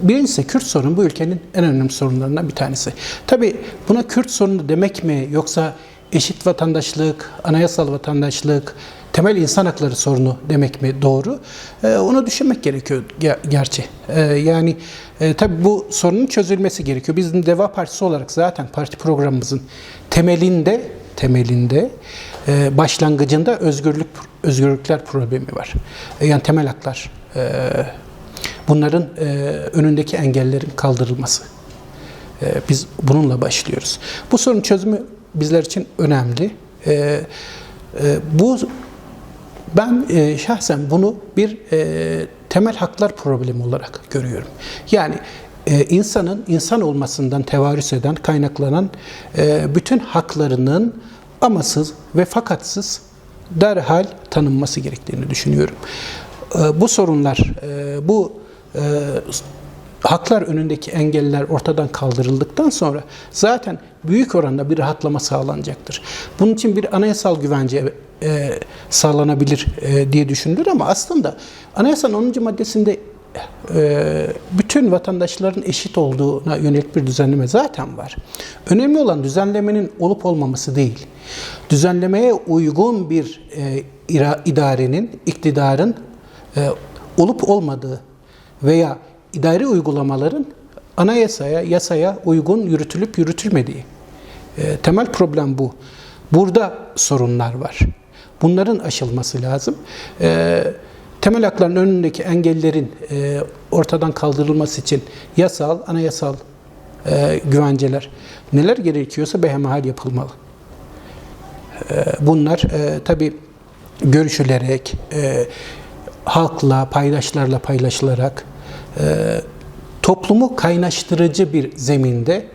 Birincisi Kürt sorunu bu ülkenin en önemli sorunlarından bir tanesi. Tabii buna Kürt sorunu demek mi yoksa eşit vatandaşlık, anayasal vatandaşlık, temel insan hakları sorunu demek mi doğru? Onu düşünmek gerekiyor gerçi. Tabii bu sorunun çözülmesi gerekiyor. Biz Deva Partisi olarak zaten parti programımızın temelinde başlangıcında özgürlükler problemi var. Yani temel haklar. Bunların önündeki engellerin kaldırılması. Biz bununla başlıyoruz. Bu sorunun çözümü bizler için önemli. Ben şahsen bunu bir temel haklar problemi olarak görüyorum. Yani insanın insan olmasından tevarüs eden, kaynaklanan bütün haklarının amasız ve fakatsız derhal tanınması gerektiğini düşünüyorum. Bu sorunlar, haklar önündeki engeller ortadan kaldırıldıktan sonra zaten büyük oranda bir rahatlama sağlanacaktır. Bunun için bir anayasal güvence sağlanabilir diye düşünülür ama aslında anayasanın 10. maddesinde bütün vatandaşların eşit olduğuna yönelik bir düzenleme zaten var. Önemli olan düzenlemenin olup olmaması değil. Düzenlemeye uygun bir idarenin, iktidarın olup olmadığı veya idari uygulamaların anayasaya, yasaya uygun yürütülüp yürütülmediği. Temel problem bu. Burada sorunlar var. Bunların aşılması lazım. Temel hakların önündeki engellerin ortadan kaldırılması için yasal, anayasal güvenceler neler gerekiyorsa behemahal yapılmalı. Bunlar tabii görüşülerek, halkla, paydaşlarla paylaşılarak toplumu kaynaştırıcı bir zeminde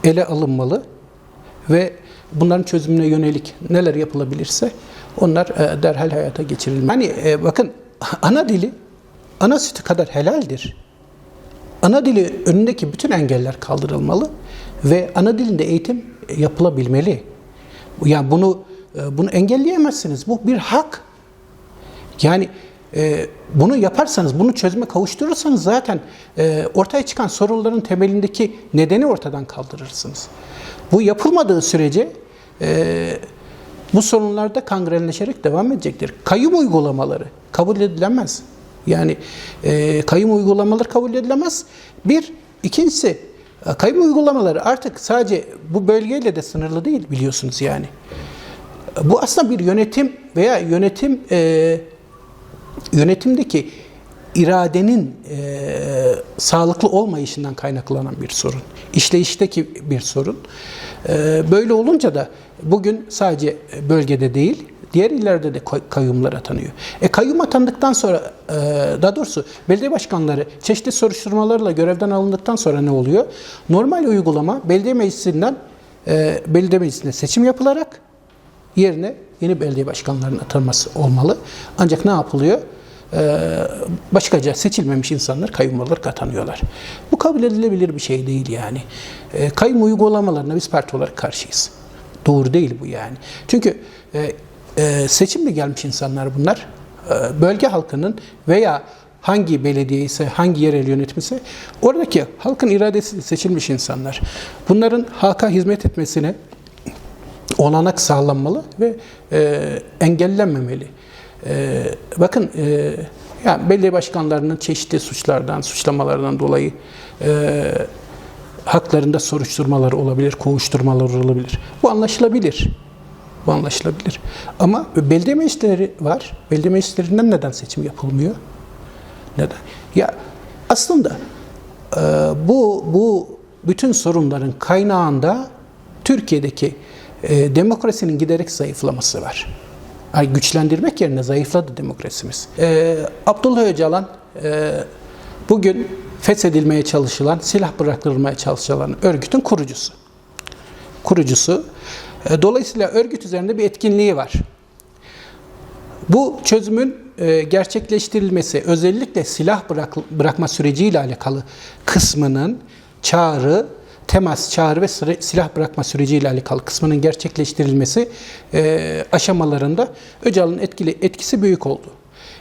ele alınmalı ve bunların çözümüne yönelik neler yapılabilirse onlar derhal hayata geçirilmeli. Yani bakın ana dili ana sütü kadar helaldir. Ana dili önündeki bütün engeller kaldırılmalı ve ana dilinde eğitim yapılabilmeli. Yani bunu engelleyemezsiniz. Bu bir hak. Yani bunu yaparsanız, bunu çözüme kavuşturursanız zaten ortaya çıkan sorunların temelindeki nedeni ortadan kaldırırsınız. Bu yapılmadığı sürece bu sorunlar da kangrenleşerek devam edecektir. Kayyum uygulamaları kabul edilemez. Yani kayyum uygulamaları kabul edilemez. İkincisi kayyum uygulamaları artık sadece bu bölgeyle de sınırlı değil biliyorsunuz yani. Bu aslında bir yönetim veya yönetimdeki iradenin sağlıklı olmayışından kaynaklanan bir sorun. İşleyişteki bir sorun. Böyle olunca da bugün sadece bölgede değil, diğer illerde de kayyumlar atanıyor. Kayyum atandıktan sonra, daha doğrusu belediye başkanları çeşitli soruşturmalarla görevden alındıktan sonra ne oluyor? Normal uygulama belediye meclisinde seçim yapılarak yerine yeni belediye başkanlarının atanması olmalı. Ancak ne yapılıyor? Başkaca seçilmemiş insanlar kayyum olarak atanıyorlar. Bu kabul edilebilir bir şey değil yani. Kayyum uygulamalarına biz parti olarak karşıyız. Doğru değil bu yani. Çünkü seçimle gelmiş insanlar bunlar. Bölge halkının veya hangi belediye ise, hangi yerel yönetim ise oradaki halkın iradesiyle seçilmiş insanlar. Bunların halka hizmet etmesine olanak sağlanmalı ve engellenmemeli. Bakın yani belediye başkanlarının çeşitli suçlamalardan dolayı haklarında soruşturmalar olabilir, kovuşturmalar olabilir. Bu anlaşılabilir. Ama belediye meclisleri var. Belediye meclislerinden neden seçim yapılmıyor? Neden? Ya aslında bu bütün sorunların kaynağında Türkiye'deki demokrasinin giderek zayıflaması var. Yani güçlendirmek yerine zayıfladı demokrasimiz. Abdullah Öcalan bugün feshedilmeye çalışılan, silah bırakılmaya çalışılan örgütün kurucusu. Dolayısıyla örgüt üzerinde bir etkinliği var. Bu çözümün gerçekleştirilmesi, özellikle silah bırakma süreciyle alakalı kısmının temas, çağrı ve silah bırakma süreciyle alakalı kısmının gerçekleştirilmesi aşamalarında Öcalan'ın etkisi büyük oldu.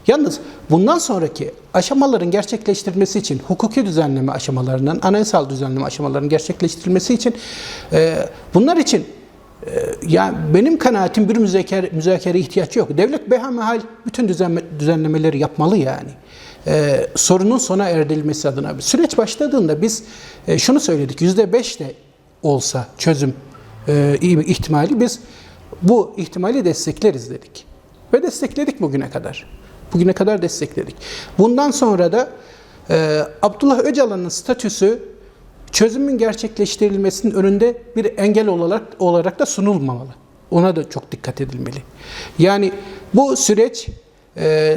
Yalnız bundan sonraki aşamaların gerçekleştirilmesi için, hukuki düzenleme aşamalarının, anayasal düzenleme aşamalarının gerçekleştirilmesi için bunlar için yani benim kanaatim bir müzakereye ihtiyaç yok. Devlet behemehal bütün düzenlemeleri yapmalı yani. Sorunun sona erdirilmesi adına. Süreç başladığında biz şunu söyledik, %5 de olsa çözüm ihtimali, biz bu ihtimali destekleriz dedik. Ve destekledik bugüne kadar. Bugüne kadar destekledik. Bundan sonra da Abdullah Öcalan'ın statüsü çözümün gerçekleştirilmesinin önünde bir engel olarak da sunulmamalı. Ona da çok dikkat edilmeli. Yani bu süreç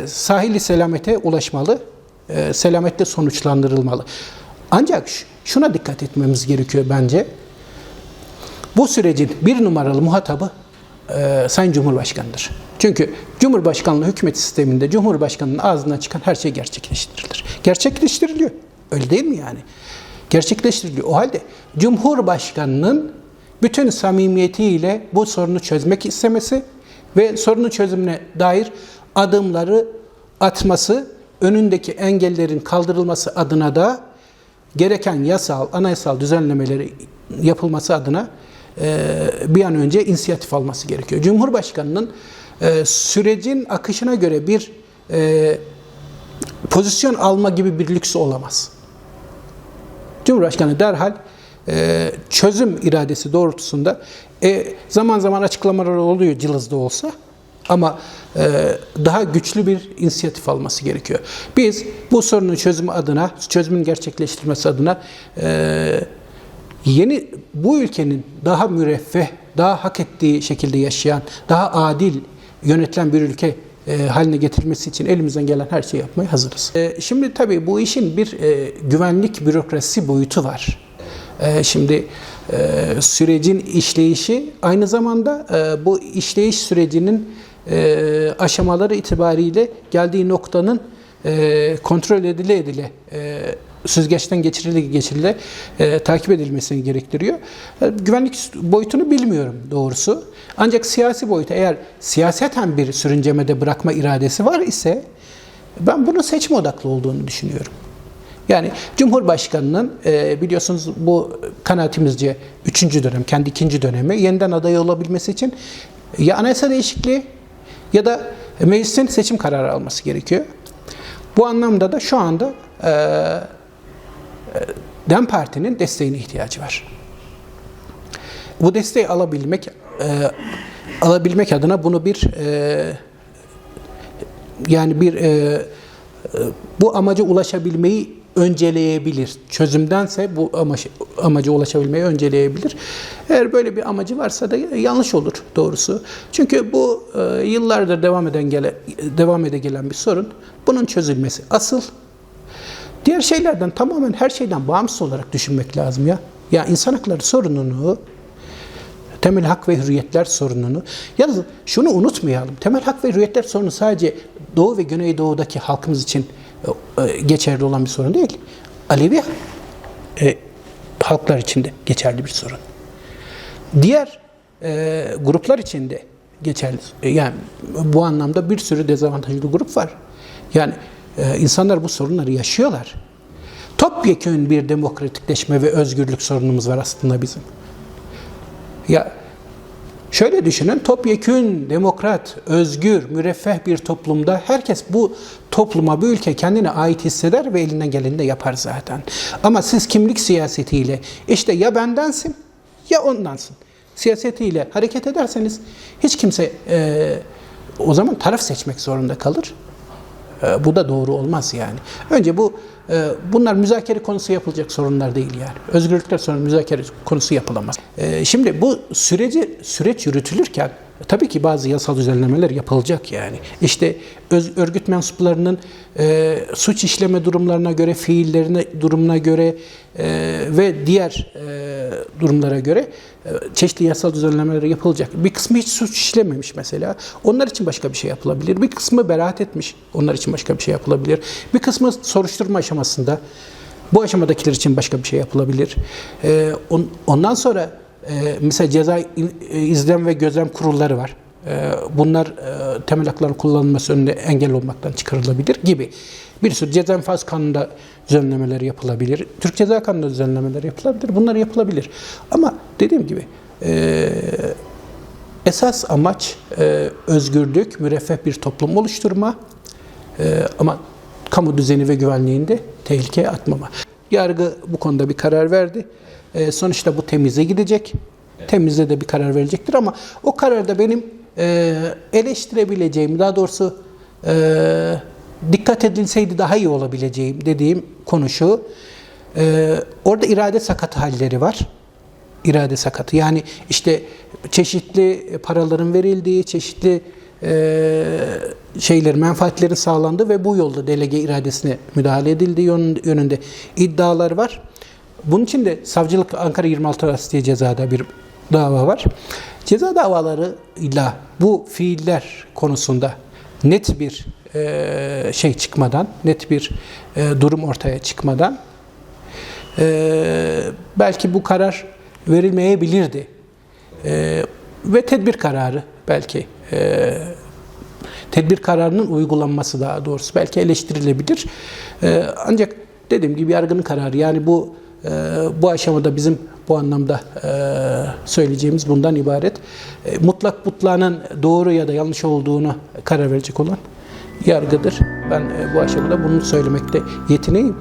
sahili selamete ulaşmalı, selamette sonuçlandırılmalı. Ancak şuna dikkat etmemiz gerekiyor bence. Bu sürecin bir numaralı muhatabı Sayın Cumhurbaşkanı'dır. Çünkü Cumhurbaşkanlığı hükümet sisteminde Cumhurbaşkanı'nın ağzından çıkan her şey gerçekleştirilir. Gerçekleştiriliyor. Öyle değil mi yani? Gerçekleştiriliyor. O halde Cumhurbaşkanı'nın bütün samimiyetiyle bu sorunu çözmek istemesi ve sorunun çözümüne dair adımları atması, önündeki engellerin kaldırılması adına da gereken yasal, anayasal düzenlemeleri yapılması adına bir an önce inisiyatif alması gerekiyor. Cumhurbaşkanının sürecin akışına göre bir pozisyon alma gibi bir lüksü olamaz. Cumhurbaşkanı derhal çözüm iradesi doğrultusunda zaman zaman açıklamalar oluyor cılızda olsa ama daha güçlü bir inisiyatif alması gerekiyor. Biz bu sorunun çözümü adına, çözümün gerçekleştirilmesi adına bu ülkenin daha müreffeh, daha hak ettiği şekilde yaşayan, daha adil yönetilen bir ülke haline getirilmesi için elimizden gelen her şeyi yapmaya hazırız. Şimdi tabii bu işin bir güvenlik bürokrasi boyutu var. Şimdi sürecin işleyişi aynı zamanda bu işleyiş sürecinin aşamaları itibariyle geldiği noktanın kontrol edile süzgeçten geçirile takip edilmesini gerektiriyor. Güvenlik boyutunu bilmiyorum doğrusu. Ancak siyasi boyutu, eğer siyaseten bir sürüncemede bırakma iradesi var ise ben bunun seçim odaklı olduğunu düşünüyorum. Yani Cumhurbaşkanı'nın biliyorsunuz bu kanaatimizce 3. dönem, kendi 2. dönemi yeniden aday olabilmesi için ya anayasa değişikliği ya da meclisin seçim kararı alması gerekiyor. Bu anlamda da şu anda DEM Parti'nin desteğine ihtiyacı var. Bu desteği alabilmek adına bunu bu amaca ulaşabilmeyi önceleyebilir. Çözümdense bu amaca ulaşabilmeyi önceleyebilir. Eğer böyle bir amacı varsa da yanlış olur doğrusu. Çünkü bu yıllardır devam ede gelen bir sorun. Bunun çözülmesi asıl. Diğer şeylerden, tamamen her şeyden bağımsız olarak düşünmek lazım ya. Ya insan hakları sorununu, temel hak ve hürriyetler sorununu, yalnız şunu unutmayalım. Temel hak ve hürriyetler sorunu sadece Doğu ve Güneydoğu'daki halkımız için geçerli olan bir sorun değil. Alevi halklar için de geçerli bir sorun. Diğer gruplar için de geçerli. Yani bu anlamda bir sürü dezavantajlı grup var. Yani insanlar bu sorunları yaşıyorlar. Topyekün bir demokratikleşme ve özgürlük sorunumuz var aslında bizim. Ya şöyle düşünün, topyekün, demokrat, özgür, müreffeh bir toplumda herkes bu topluma, bu ülke kendine ait hisseder ve elinden geleni de yapar zaten. Ama siz kimlik siyasetiyle işte ya bendensin ya ondansın siyasetiyle hareket ederseniz hiç kimse o zaman taraf seçmek zorunda kalır. Bu da doğru olmaz yani. Önce bunlar müzakere konusu yapılacak sorunlar değil yani. Özgürlükler sorunu müzakere konusu yapılamaz. Şimdi bu süreç yürütülürken tabii ki bazı yasal düzenlemeler yapılacak yani. İşte örgüt mensuplarının suç işleme durumlarına göre, durumuna göre ve diğer durumlara göre çeşitli yasal düzenlemeler yapılacak. Bir kısmı hiç suç işlememiş mesela. Onlar için başka bir şey yapılabilir. Bir kısmı beraat etmiş. Onlar için başka bir şey yapılabilir. Bir kısmı soruşturma aşamasında. Bu aşamadakiler için başka bir şey yapılabilir. Ondan sonra mesela ceza izlem ve gözlem kurulları var. bunlar temel hakların kullanılması önüne engel olmaktan çıkarılabilir gibi. Bir sürü ceza infaz kanununda düzenlemeler yapılabilir. Türk Ceza Kanunu'nda düzenlemeler yapılabilir. Bunlar yapılabilir. Ama dediğim gibi esas amaç özgürlük, müreffeh bir toplum oluşturma ama kamu düzeni ve güvenliğinde tehlikeye atmama. Yargı bu konuda bir karar verdi. Sonuçta bu temize gidecek. Temizde de bir karar verecektir ama o kararda benim eleştirebileceğim, daha doğrusu dikkat edilseydi daha iyi olabileceğim dediğim konu şu. Orada irade sakatı halleri var. İrade sakatı. Yani işte çeşitli paraların verildiği, çeşitli menfaatlerin sağlandığı ve bu yolda delege iradesine müdahale edildiği yönünde iddialar var. Bunun için de savcılık Ankara 26 Ağustos diye cezada bir dava var. Ceza davalarıyla bu fiiller konusunda net bir çıkmadan, net bir durum ortaya çıkmadan belki bu karar verilmeyebilirdi. Ve tedbir kararı belki tedbir kararının uygulanması daha doğrusu belki eleştirilebilir. Ancak dediğim gibi yargının kararı, yani bu aşamada bizim bu anlamda söyleyeceğimiz bundan ibaret. Mutlak mutlağının doğru ya da yanlış olduğunu karar verecek olan yargıdır. Ben bu aşamada bunu söylemekte yetineyim.